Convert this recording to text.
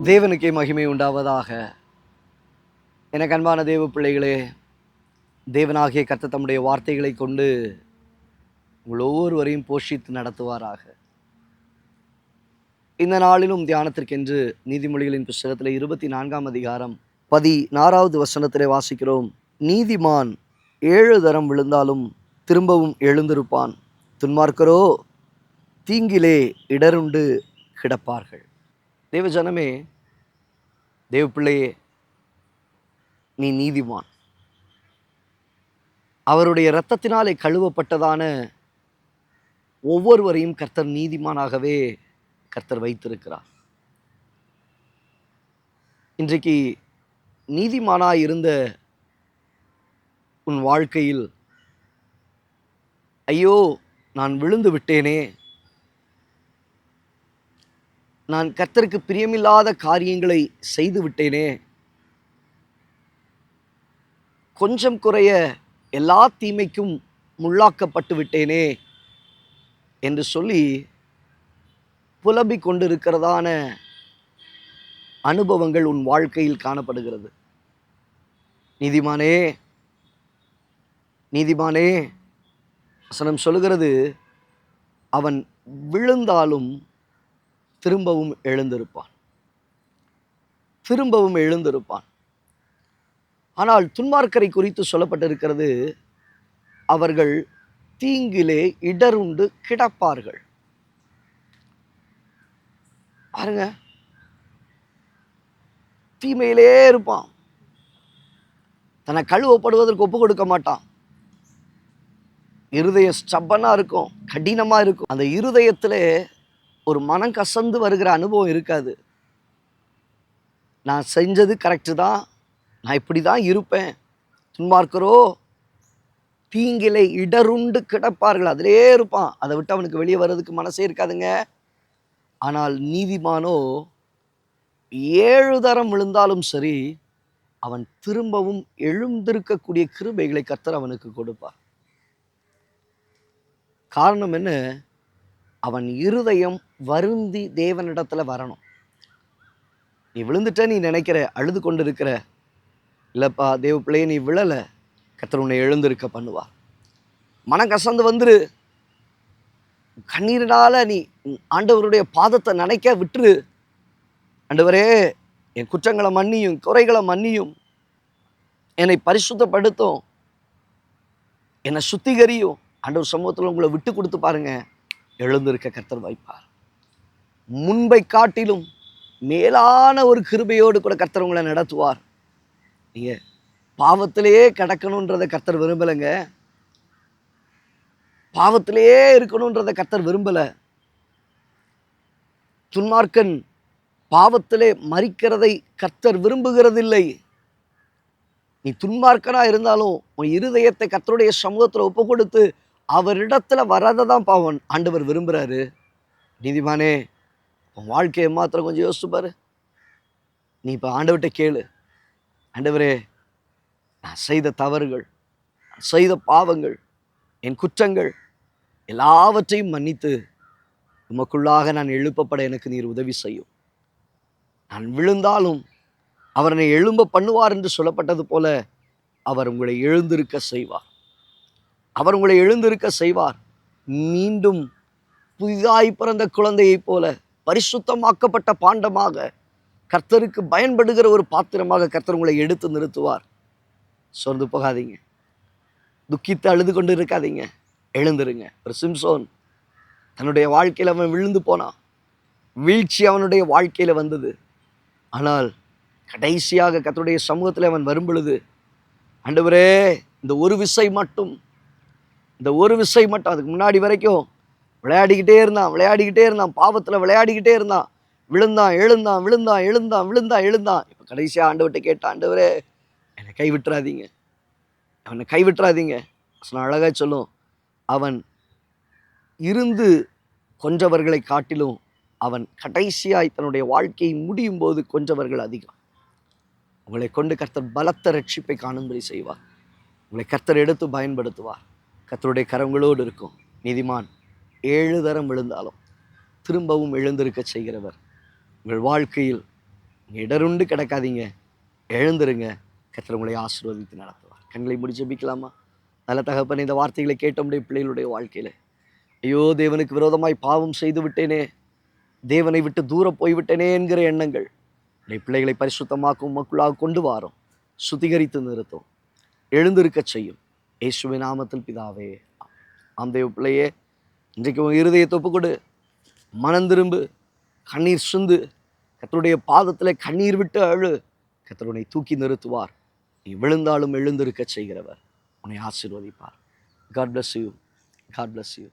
தேவனுக்கே மகிமை உண்டாவதாக. எனக்கு அன்பான தேவ பிள்ளைகளே, தேவனாகிய கர்த்தர் தம்முடைய வார்த்தைகளை கொண்டு உங்கள் ஒவ்வொருவரையும் போஷித்து நடத்துவாராக. இந்த நாளிலும் தியானத்திற்கென்று நீதிமொழிகளின் புஸ்தகத்தில் 24ஆம் அதிகாரம் 16வது வசனத்திலே வாசிக்கிறோம். நீதிமான் 7 தரம் விழுந்தாலும் திரும்பவும் எழுந்திருப்பான், துன்மார்க்கரோ தீங்கிலே இடருண்டு கிடப்பார்கள். தேவஜனமே, தேவ பிள்ளையே, நீ நீதிமான். அவருடைய இரத்தத்தினாலே கழுவப்பட்டதான ஒவ்வொருவரையும் கர்த்தர் நீதிமானாகவே கர்த்தர் வைத்திருக்கிறார். இன்றைக்கு நீதிமானாய் இருந்த உன் வாழ்க்கையில், ஐயோ நான் விழுந்து விட்டேனே, நான் கர்த்தருக்கு பிரியமில்லாத காரியங்களை செய்து விட்டேனே, கொஞ்சம் குறைய எல்லா தீமைக்கும் முள்ளாக்கப்பட்டு விட்டேனே என்று சொல்லி புலம்பிக் கொண்டிருக்கிறதான அனுபவங்கள் உன் வாழ்க்கையில் காணப்படுகிறது. நீதிமானே, நீதிமானே, வசனம் சொல்லுகிறது, அவன் விழுந்தாலும் திரும்பவும் எழுந்திருப்பான், திரும்பவும் எழுந்திருப்பான். ஆனால் துன்மார்க்கரை குறித்து சொல்லப்பட்டிருக்கிறது, அவர்கள் தீங்கிலே இடருண்டு கிடப்பார்கள். பாருங்க, தீமையிலே இருப்பான், தன்னை கழுவப்படுவதற்கு ஒப்பு கொடுக்க மாட்டான். இருதயம் ஸ்டப்பனா இருக்கும், கடினமா இருக்கும். அந்த இருதயத்திலே ஒரு மனம் கசந்து வருகிற அனுபவம் இருக்காது. நான் செஞ்சது கரெக்டு தான், நான் இப்படி தான் இருப்பேன். துன்மார்க்கரோ தீங்கிலே இடருண்டு கிடப்பார்கள், அதிலே இருப்பான். அதை விட்டு அவனுக்கு வெளியே வர்றதுக்கு மனசே இருக்காதுங்க. ஆனால் நீதிமானோ 7 தரம் விழுந்தாலும் சரி, அவன் திரும்பவும் எழுந்திருக்கக்கூடிய கிருபைகளை கர்த்தர் அவனுக்கு கொடுப்பார். காரணம் என்ன? அவன் இருதயம் வருந்தி தேவனிடத்துல வரணும். நீ விழுந்துட்ட, நீ நினைக்கிற, அழுது கொண்டு இருக்கிற, இல்லப்பா தேவ பிள்ளையே, நீ விழலை, கர்த்தர் உன்னை எழுந்திருக்க பண்ணுவார். மனம் கசந்து வந்துரு, கண்ணீரினால நீ ஆண்டவருடைய பாதத்தை நினைக்க விட்டுரு. ஆண்டவரே, என் குற்றங்களை மன்னியும், குறைகளை மன்னியும், என்னை பரிசுத்தப்படுத்தும், என்னை சுத்திகரியும். ஆண்டவர் சமூகத்தில் உங்களை விட்டு கொடுத்து பாருங்க, எழுந்திருக்க கர்த்தர் வைப்பார். முன்பை காட்டிலும் மேலான ஒரு கிருபையோடு கூட கர்த்தர் உங்களை நடத்துவார். நீங்க பாவத்திலேயே கிடக்கணுன்றதை கர்த்தர் விரும்பலைங்க. பாவத்திலேயே இருக்கணுன்றதை கர்த்தர் விரும்பல. துன்மார்க்கன் பாவத்திலே மரிக்கிறதை கர்த்தர் விரும்புகிறதில்லை. நீ துன்மார்க்கனா இருந்தாலும் உன் இருதயத்தை கர்த்தருடைய சமூகத்தில் ஒப்பு கொடுத்து அவரிடத்துல வரதை தான் பாவன் ஆண்டவர் விரும்புகிறாரு. நீதிமானே, உன் வாழ்க்கையை மாத்திரம் கொஞ்சம் யோசிச்சு பாரு. நீ இப்போ ஆண்டவர்கிட்ட கேளு, ஆண்டவரே, நான் செய்த தவறுகள், நான் செய்த பாவங்கள், என் குற்றங்கள் எல்லாவற்றையும் மன்னித்து உமக்குள்ளாக நான் எழுப்பப்பட எனக்கு நீர் உதவி செய்யும். நான் விழுந்தாலும் அவர் என்னை எழும்ப பண்ணுவார் என்று சொல்லப்பட்டது போல அவர் உங்களை எழுந்திருக்க செய்வார். அவர் உங்களை எழுந்திருக்க செய்வார். மீண்டும் புதிதாய் பிறந்த குழந்தையைப் போல பரிசுத்தமாக்கப்பட்ட பாண்டமாக, கர்த்தருக்கு பயன்படுகிற ஒரு பாத்திரமாக கர்த்தர் உங்களை எடுத்து நிறுத்துவார். சோர்ந்து போகாதீங்க, துக்கித்து அழுது கொண்டு இருக்காதீங்க, எழுந்துருங்க. ஒரு சிம்சோன் தன்னுடைய வாழ்க்கையில் அவன் விழுந்து போனான், வீழ்ச்சி அவனுடைய வாழ்க்கையில் வந்தது. ஆனால் கடைசியாக கர்த்தருடைய சமூகத்தில் அவன் வரும் பொழுது, ஆண்டவரே, இந்த ஒரு விசை மட்டும், அதுக்கு முன்னாடி வரைக்கும் விளையாடிக்கிட்டே இருந்தான், பாவத்தில் விளையாடிக்கிட்டே இருந்தான், விழுந்தான் எழுந்தான். இப்போ கடைசியாக ஆண்டவர்கிட்ட கேட்டான், ஆண்டவரே, என்னை கைவிட்டுறாதீங்க, அவனை கைவிட்டுறாதீங்க. அழகாக சொல்லும், அவன் இருந்து கொஞ்சவர்களை காட்டிலும் அவன் கடைசியாய் தன்னுடைய வாழ்க்கையை முடியும் போது கொஞ்சவர்கள் அதிகம். உங்களை கொண்டு கர்த்தர் பலத்த ரட்சிப்பை காணும்படி செய்வார். உங்களை கர்த்தர் எடுத்து பயன்படுத்துவார். கர்த்தருடைய கரங்களோடு இருக்கும். நீதிமான் 7 தரம் விழுந்தாலும் திரும்பவும் எழுந்திருக்க செய்கிறவர். உங்கள் வாழ்க்கையில் இடருண்டு கிடக்காதீங்க, எழுந்துருங்க. கர்த்தர் உங்களை ஆசீர்வதித்து நடத்துவார். கண்களை மூடி ஜெபிக்கலாமா? நல்ல தகப்பனே, இந்த வார்த்தைகளை கேட்ட உம்முடைய பிள்ளைகளுடைய வாழ்க்கையில, ஐயோ தேவனுக்கு விரோதமாய் பாவம் செய்து விட்டேனே, தேவனை விட்டு தூரம் போய்விட்டேனே என்கிற எண்ணங்கள் உடைய பிள்ளைகளை பரிசுத்தமாக்கும், உமக்குள்ளாக கொண்டு வாரும், சுத்திகரித்து நிறுத்தும், எழுந்திருக்க செய்யும். இயேசுவின் நாமத்தில் பிதாவே. ஆம் தேவ பிள்ளையே, இன்றைக்கு உன் இருதயத்தை ஒப்புக்கொடு, மனம் திரும்பு, கண்ணீர் சிந்து, கர்த்தருடைய பாதத்தில் கண்ணீர் விட்டு அழு. கர்த்தர் உன்னை தூக்கி நிறுத்துவார். நீ விழுந்தாலும் எழுந்திருக்க செய்கிறவர் உன்னை ஆசீர்வதிப்பார். God bless you. God bless you.